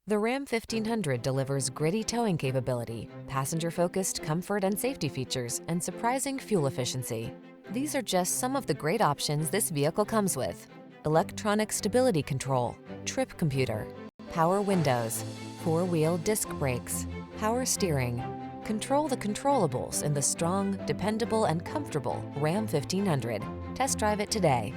The Ram 1500 delivers gritty towing capability, passenger-focused comfort and safety features, and surprising fuel efficiency. These are just some of the great options this vehicle comes with: electronic stability control, trip computer, power windows, four-wheel disc brakes, power steering. Control the controllables in the strong, dependable, and comfortable Ram 1500. Test drive it today.